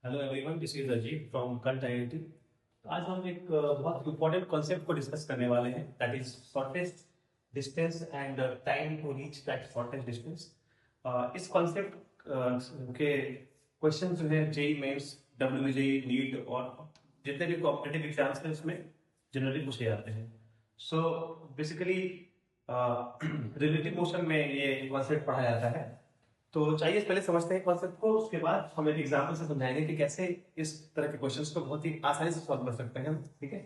Hello everyone, this is Ajit from cult IIT. आज हम एक बहुत इंपॉर्टेंट कॉन्सेप्ट को डिस्कस करने वाले हैं, that is shortest distance and time to reach that shortest distance. इस कॉन्सेप्ट के क्वेश्चन जो है जेई मेंस, डब्ल्यूजेई, नीट और जितने भी कॉम्पिटिटिव एग्जाम्स हैं उसमें जनरली पूछे जाते हैं। सो बेसिकली रिलेटिव मोशन में ये कॉन्सेप्ट पढ़ा जाता है। तो चाहिए पहले समझते हैं कॉन्सेप्ट को, उसके बाद हम एक एग्जाम्पल से समझाएंगे कि कैसे इस तरह के क्वेश्चंस को बहुत ही आसानी से सॉल्व कर सकते हैं हम। ठीक है,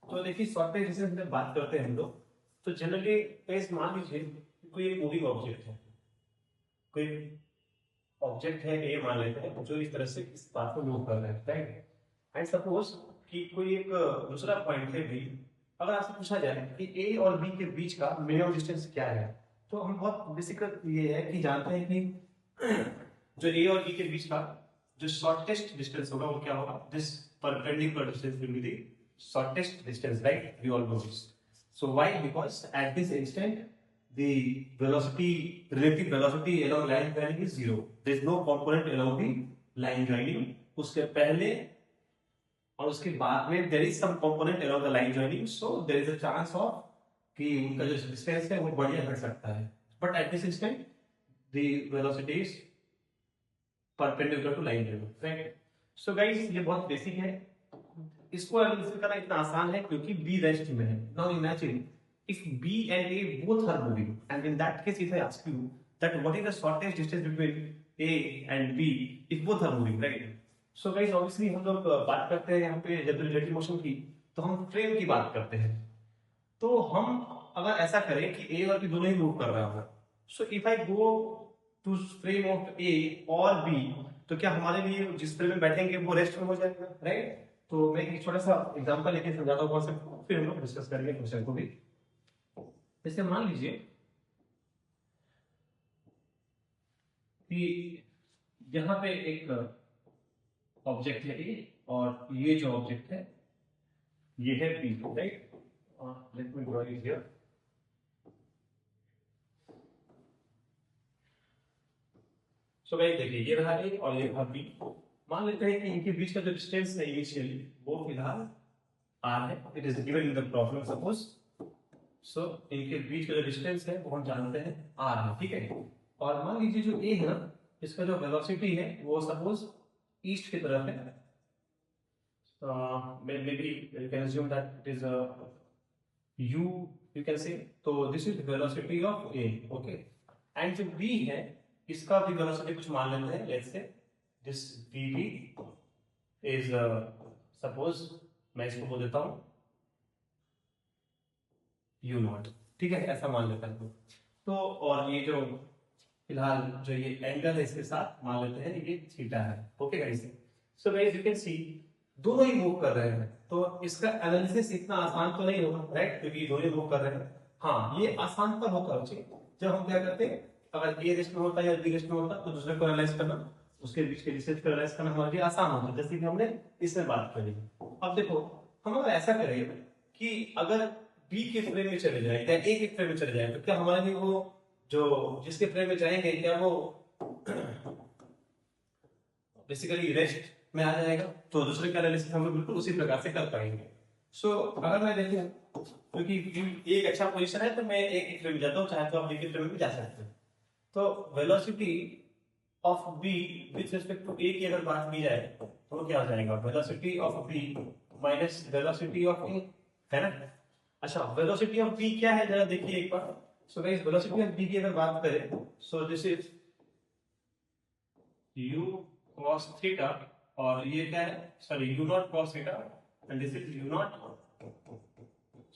तो देखिए सॉफ्टवेयर जैसे हम बात करते हैं हम लोग, तो जनरली पेज मान लीजिए कोई एक मूविंग ऑब्जेक्ट है, कोई ऑब्जेक्ट है ए मान लेते हैं जो इस तरह से इस बात को मूव कर रहा है, राइट। एंड सपोज कि कोई एक दूसरा पॉइंट है बी। अगर आपसे पूछा जाए कि ए और बी के बीच का मिनिमम डिस्टेंस क्या है, तो हम बहुत बेसिक ये है कि जानते हैं कि जो ए और बी के बीच का जो शॉर्टेस्ट डिस्टेंस होगा वो क्या होगा, this perpendicular distance will be the shortest distance, right. We all know this. So why? Because at this instant the velocity, relative velocity along line joining is zero. There is no component along the line joining. उसके पहले और उसके बाद में there is some component along the line joining, so there is a chance of कि उनका जो distance है वो बढ़िया घट सकता है। But at this instant the velocity is perpendicular to line joining, right? So guys ये बहुत बेसिक है। इसको एनालिसिस करना इतना आसान है क्योंकि बी रेस्ट में है। Now imagine if B and A both are moving, and in that case if I ask you that what is the shortest distance between A and B if both are moving, right. So guys obviously हम लोग बात करते हैं यहाँ पे जब relative motion की, तो हम फ्रेम की बात करते हैं। तो हम अगर ऐसा करें कि ए और बी दोनों ही मूव कर रहा हो, so if I go to frame of A और बी, तो क्या हमारे लिए जिस फ्रेम में बैठेंगे वो रेस्ट में हो जाएगा, राइट। तो मैं एक छोटा सा एग्जांपल लेके समझाता हूँ कॉन्सेप्ट को, फिर हम लोग डिस्कस करेंगे क्वेश्चन को भी। जैसे मान लीजिए कि यहाँ पे एक ऑब्जेक्ट है ए और ये जो ऑब्जेक्ट है ये है B, right. Let me draw it here. So guys देखिए ये रहा ए और ये रहा बी। मान लेते हैं कि इनके बीच का जो डिस्टेंस है इनिशियली वो फिलहाल आर है, it is given in the problem suppose. So इनके बीच का जो डिस्टेंस है वो हम जानते हैं आर है, ठीक है। और मान लीजिए जो ए है ना, इसका जो वेलोसिटी है वो सपोज ईस्ट की तरफ है। maybe you can assume that it is a u, you can say। तो this is velocity of a, okay। and जो b है इसका भी वेलोसिटी कुछ मान लेते हैं, let's say this vb is suppose मैं इसको बोल देता हूँ u नॉट, ठीक है, ऐसा मान लेता हूँ। तो और ये जो फिलहाल जो ये एंगल है इसके साथ मान लेते हैं ये थीटा है, okay guys. So guys you can see दोनों ही मूव कर रहे हैं, तो इसका एनालिसिस इतना आसान तो नहीं होगा, राइट, क्योंकि दोनों ही मूव कर रहे हैं। हाँ ये आसान तब होता है जब हम क्या करते हैं, अगर ए रेस्ट में होता है या बी रेस्ट में होता तो दूसरे को एनालाइज करना, उसके बीच के डिस्टेंस को एनालाइज करना हमारे लिए आसान होता है, जैसे कि हमने इसमें बात करी। अब देखो हम अगर ऐसा करें कि अगर बी के फ्रेम में चले जाए या ए के फ्रेम में चले जाए, तो क्या हमारे लिए वो जो जिसके फ्रेम में जाएंगे क्या वो बेसिकली रेस्ट में आ जाएगा, तो दूसरे का एनालिसिस हम लोग बिल्कुल उसी प्रकार से कर पाएंगे। सो अगर मैं देखूं क्योंकि एक अच्छा पोजीशन है तो मैं एक एक फ्रेम में जाता हूँ, चाहे तो आप बी के फ्रेम में भी जा सकते हैं। तो velocity of B with respect to A की अगर बात की जाए तो क्या आ जाएगा, velocity of B minus velocity of A, है ना। अच्छा वेलोसिटी ऑफ बी क्या है जरा देखिए एक बार। So guys velocity of B की अगर बात करें, so this is u cos theta, और ये क्या है, sorry u not cos theta, and this is u not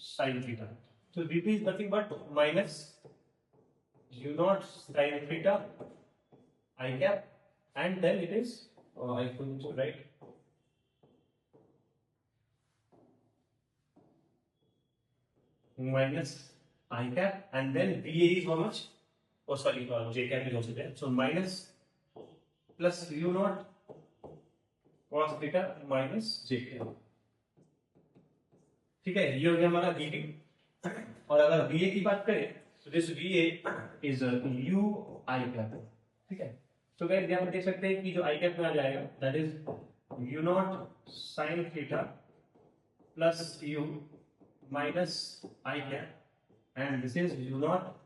sin theta. तो vp is nothing but minus u not sin theta I cap, and then it is I could write minus I cap, and then VA is how much? Oh sorry, J cap is also there. So minus plus U naught cos theta minus J cap. ठीक है, ये हो गया हमारा VB। और अगर VA की बात करें तो this VA is U I cap, ठीक है। तो गाइस यहाँ पर देख सकते हैं कि जो आई कैप में आ जाएगा that is you not sine theta plus you minus I cap and this is you not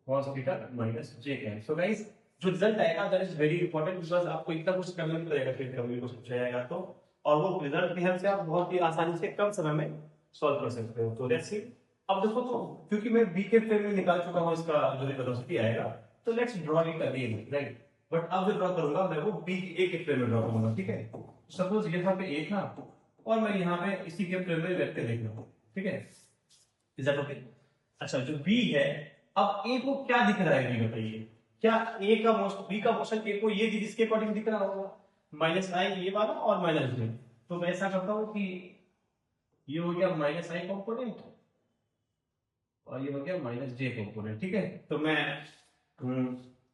cos theta minus j cap. So guys जो रिजल्ट आएगा that is very important because आपको इतना कुछ करना नहीं पड़ेगा फिर कभी कुछ पूछा जाएगा तो, और वो रिजल्ट की हेल्प से आप बहुत ही आसानी से कम समय में सॉल्व कर सकते हो। तो लेट्स सी, अब देखो तो क्योंकि मैं बी के फ्रेम में निकाल चुका हूं इसका जो वेलोसिटी आएगा, तो let's draw it again, right. But अब जो ड्रॉ करूंगा मैं वो बी ए के फ्रेम में ड्रॉ करूंगा, ठीक है। सपोज यहाँ पे ए था और मैं यहाँ पे इसी के फ्रेम में वेक्टर लिख रहा हूँ, ठीक है। Is that okay? अच्छा, जो बी है, अब ए को क्या दिख रहा है, बताइए। क्या ए का मोशन, बी का मोशन ए को ये इसके अकॉर्डिंग दिख रहा होगा, माइनस आई ये वाला और माइनस जे। तो मैं ऐसा करता हूँ कि ये हो गया माइनस आई कॉम्पोनेंट और ये हो गया माइनस जे कॉम्पोनेंट, ठीक है। तो मैं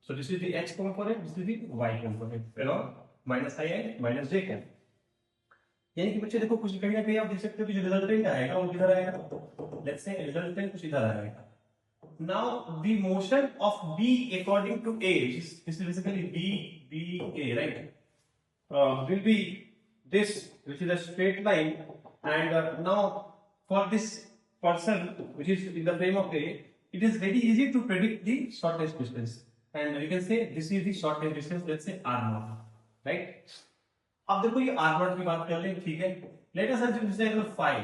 so this is the x component, this is the y component along minus i and minus j cap. यानी कि बच्चे देखो कुछ कहीं ना कहीं आप देख सकते हो कि जो रिजल्टेंट आएगा वो किधर आएगा, लेट्स से रिजल्टेंट कुछ इधर आएगा। Now the motion of B according to A, which is basically BA, right? Will be this, which is a straight line, and now for this person which is in the frame of A, it is very easy to predict the shortest distance, and we can say this is the shortest distance. Let's say R0, right? अब देखो ये R0 की बात कर ले, ठीक है। Let us assume this is angle phi.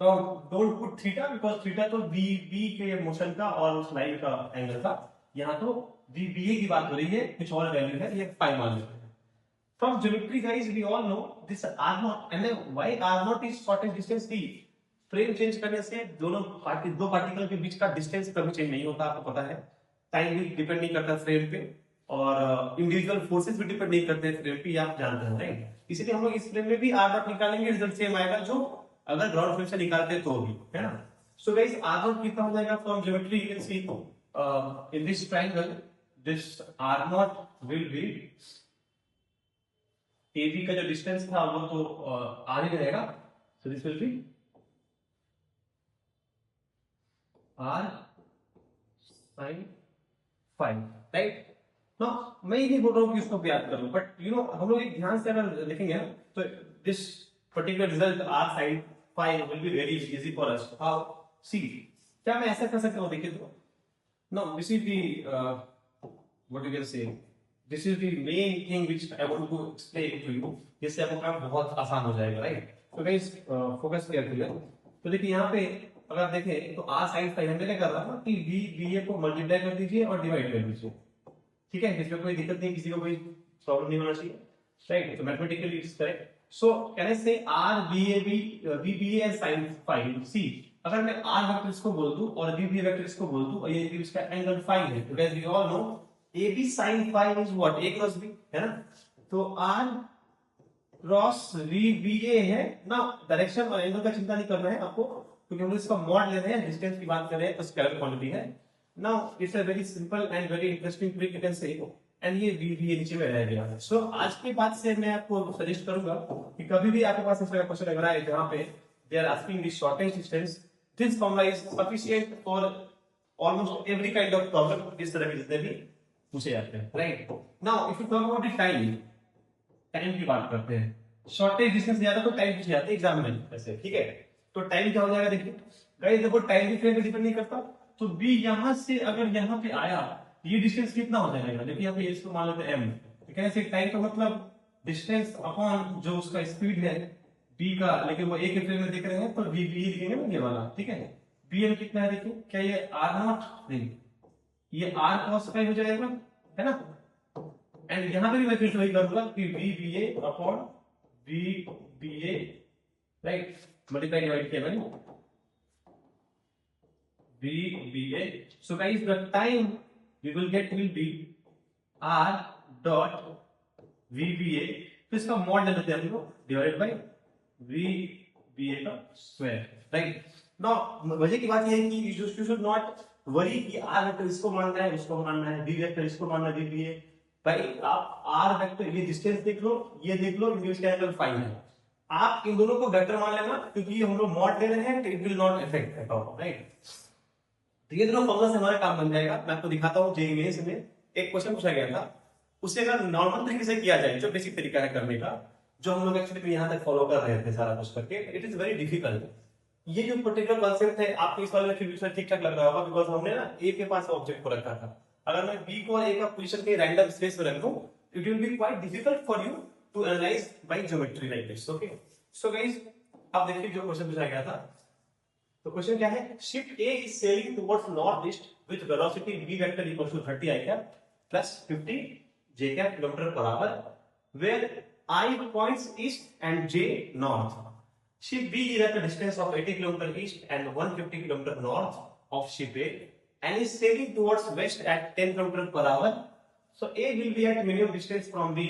तो don't put theta because theta तो बी के मोशन का और उस लाइन का एंगल था। यहाँ तो बीए की बात हो रही है, कुछ और वैल्यू है, ये फाई मान लेते हैं। From geometry guys we all know this r0 and why r0 is shortest distance D. Frame change करने से दो पार्टिकल के बीच का डिस्टेंस कभी चेंज नहीं होता, आपको पता है। टाइम भी डिपेंड नहीं करता फ्रेम पे, और इंडिविजुअल फोर्सेस भी डिपेंड नहीं करते फ्रेम पे, आप जानते हैं, राइट। इसलिए हम लोग इस फ्रेम में भी r0 निकालेंगे, रिजल्ट सेम आएगा जो अगर ग्राउंड फ्रेम से निकालते तो भी, है ना। सो गाइस r0 कितना हो जाएगा from geometry, you can see in this triangle this r0 will be AB का जो डिस्टेंस था वो तो r ही रहेगा, so this will be r sin phi, right. No मैं ये नहीं बोल रहा हूँ कि उसको याद करो, बट यू नो हम लोग एक ध्यान से अगर देखेंगे तो this particular result r sin phi will be very easy for us. How? See, क्या मैं ऐसा कर सकता हूँ, देखिए तो no, this is the what you can say, this is the main thing which I want to explain to you, जिससे आपका काम बहुत आसान हो जाएगा, राइट। तो गाइस फोकस केयरफुली, तो देखिए यहाँ पे अगर आप देखें तो r sin phi हमने क्या कर रहा था कि ba को मल्टीप्लाई कर दीजिए और डिवाइड कर दीजिए, ठीक है। इसमें कोई दिक्कत नहीं, किसी को कोई प्रॉब्लम नहीं होना चाहिए, राइट। तो mathematically it's correct. So can I say R VBA and sin phi? See, अगर मैं R वेक्टर इसको बोल दूं और VBA वेक्टर इसको बोल दूं और ये इसका एंगल phi है, because we all know AB sin phi is what? A cross B, है ना। तो R cross VBA है ना। डायरेक्शन और एंगल का चिंता नहीं करना है आपको, क्योंकि हम इसका मॉड ले रहे हैं, डिस्टेंस की बात कर रहे हैं, तो स्केलर क्वांटिटी है। Now it's a very simple and very interesting trick you can say, and ये VBA नीचे में रह गया है। सो आज के बाद से मैं आपको सजेस्ट करूंगा कि कभी भी आपके पास ऐसा क्वेश्चन अगर आए जहां पे they are asking the shortest distance, this formula is sufficient for almost every kind of problem. इस तरह के जितने भी पूछे जाते हैं, right. Now if you talk about the time की बात करते हैं, शॉर्टेस्ट डिस्टेंस ज्यादा तो टाइम पूछे जाते हैं एग्जाम में ऐसे, ठीक है। तो टाइम क्या हो जाएगा, देखिए गाइस देखो टाइम भी फ्रेम पे डिपेंड नहीं करता। तो बी यहां से अगर यहां पे आया, ये डिस्टेंस कितना हो जाएगा, देखिए यहाँ पे इसको मान लेते हैं m, ठीक है। टाइम का मतलब डिस्टेंस अपॉन जो उसका स्पीड है b का, लेकिन वो a के फ्रेम में देख रहे हैं तो b लिखेंगे ना ये वाला, ठीक है। bm कितना है देखिए, क्या ये r0 नहीं, ये r cos phi हो जाएगा, है ना। एंड यहाँ पे भी मैं फिर से वही करूंगा कि vba upon vba, right, multiply divide किया मैंने vba। So guys the time we will get will be r dot vba, तो इसका मॉड ले लेते हैं हम लोग, डिवाइड बाय vba का स्क्वायर, राइट। नाउ मजे की बात ये है कि यू शुड नॉट वरी कि r वेक्टर इसको मानना है, उसको मानना है, v वेक्टर इसको मानना है, vba। भाई आप r वेक्टर ये डिस्टेंस देख लो, ये देख लो, इसका एंगल phi है, आप इन दोनों को वेक्टर मान लेना, क्योंकि हम लोग मॉड ले रहे हैं, तो it will not affect at all, right. तो ये दोनों फॉर्मूला से हमारा काम बन जाएगा। मैं आपको दिखाता हूँ जेईई मेंस में एक क्वेश्चन पूछा गया था, उसे अगर नॉर्मल तरीके से किया जाए, जो बेसिक तरीका है करने का, जो हम लोग एक्चुअली यहाँ तक फॉलो कर रहे थे सारा कुछ करके, इट इज वेरी डिफिकल्ट। ये जो पर्टिकुलर कॉन्सेप्ट है आपको इस वाले में फिर भी ठीक ठाक लग रहा होगा, बिकॉज हमने ना ए के पास ऑब्जेक्ट को रखा था। अगर मैं बी को और ए का पोजीशन के रैंडम स्पेस में रख दूं, it will be quite difficult for you to analyse by geometry like this. Okay, so guys अब देखिए जो क्वेश्चन पूछा गया था, तो क्वेश्चन क्या है, ship A is sailing towards north east with velocity v vector equals to 30 i cap plus 50 j cap kilometre per hour, where i points east and j north. Ship B is at a distance of 80 km east and 150 km north of ship A and is sailing towards west at 10 km per hour. So A will be at minimum distance from B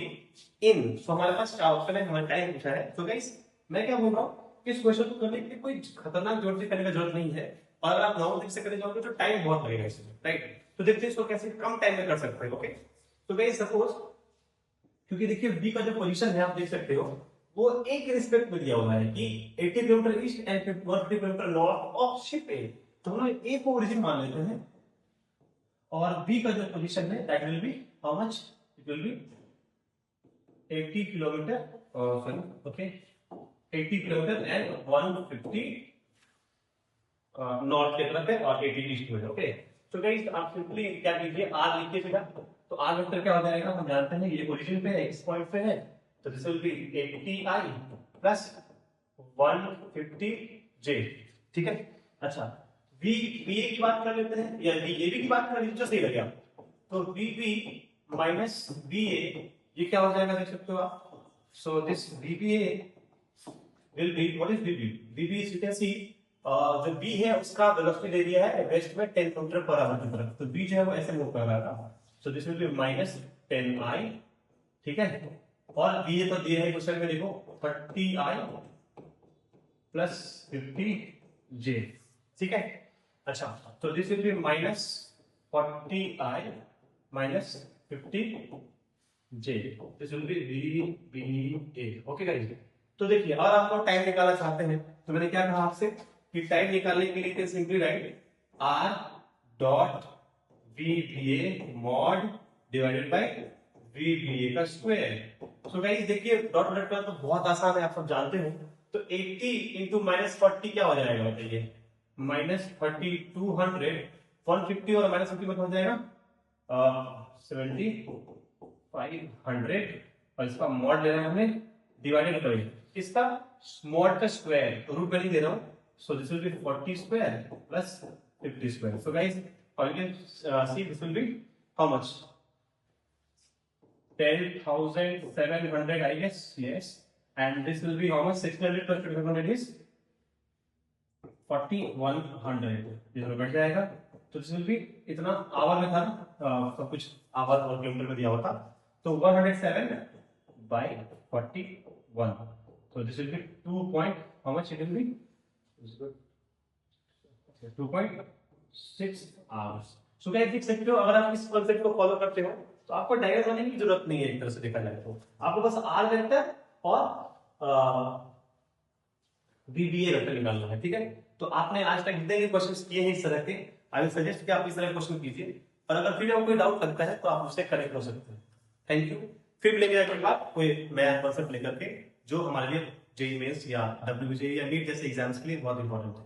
in. So हमारे पास क्या option है, हमारा time पूछा है। So guys मैं क्या बोल रहा हूँ, इस क्वेश्चन को करने के लिए कोई खतरनाक जोड़ से करने का जरूरत नहीं है, और अगर आप नॉर्मल से करने जाओगे तो टाइम बहुत लगेगा इसमें, राइट। तो देखते हैं इसको कैसे कम टाइम में कर सकते हैं। ओके, तो गाइस सपोज, क्योंकि देखिए बी का जो पोजीशन है आप देख सकते हो वो एक रिस्पेक्ट में दिया हुआ है कि 80 kilometre east and 150 kilometre north of ship A, तो हम लोग ए को ओरिजिन मान लेते हैं, और बी का जो पोजीशन है that will be how much, it will B 80 kilometre, sorry okay 80 kilometre and 150 north की तरफ है और 80 ईस्ट में। ओके, तो गाइस आप सिंपली क्या कीजिए, आर लिखिए बेटा। तो आर वेक्टर क्या हो जाएगा, हम जानते हैं ये ओरिजिन पे है, एक्स पॉइंट पे है, तो this will B 80i plus 150j, ठीक है। अच्छा v a की बात कर लेते हैं, या v a की बात कर लीजिए जो सही लगे आप। तो vb माइनस va ये क्या हो जाएगा देख सकते हो आप। So this vba will be, what is vb? vb is you can see जो b है उसका वेलोसिटी दे दिया है वेस्ट में 10 किलोमीटर पर आवर की तरफ, तो b जो है वो ऐसे मूव कर रहा था। सो this will B minus 10i, ठीक है। और b तो दिए है क्वेश्चन में, देखो 30i प्लस 50j, ठीक है। अच्छा तो this will B minus 40i minus 50j, this will B vba। Okay guys, तो देखिए अगर आपको टाइम निकालना चाहते हैं तो मैंने क्या कहा आपसे कि टाइम निकालने के लिए simply write r dot vba mod divided by vba का स्क्वायर। सो गाइस देखिए डॉट प्रोडक्ट का तो बहुत आसान है, आप सब जानते हो। तो 80 इंटू माइनस 40 क्या हो जाएगा बताइए, माइनस 30 200, 150 और माइनस 50 में हो जाएगा 7500, और इसका मॉड ले रहे हैं हमने डिवाइडेड बाय इसका मॉड का स्क्वायर, रूट में नहीं दे रहा हूं। सो this will B 40 square plus 50 square. So guys you can see this will B how much, 10,700 I guess, yes, and this will be how much, 600 plus 2500 is 4100, इसमें बढ़ जाएगा। तो दिस विल बी इतना our में था ना, सब कुछ आवर और किलोमीटर में दिया हुआ था, तो 107 by 41, so this will be 2 point how much it will be, 2.6 hours। So guys देख सकते हो अगर आप इस कांसेप्ट को फॉलो करते हो तो आपको डायग्राम बनाने की जरूरत नहीं है, एक तरह से देखा जाए तो आपको बस आर वेक्टर और vba वेक्टर निकालना है, ठीक है। तो आपने आज तक जितने भी क्वेश्चंस किए हैं इस तरह के, आई विल सजेस्ट कि आप इस तरह के क्वेश्चन कीजिए, और अगर फिर आपको कोई डाउट लगता है तो आप उससे करेक्ट हो सकते हैं। Thank you. फिर मिलेंगे अगली बार कोई नया कॉन्सेप्ट लेकर के जो हमारे लिए जेईई मेंस या डब्ल्यूबीजे या नीट जैसे एग्जाम्स के लिए बहुत इंपॉर्टेंट है।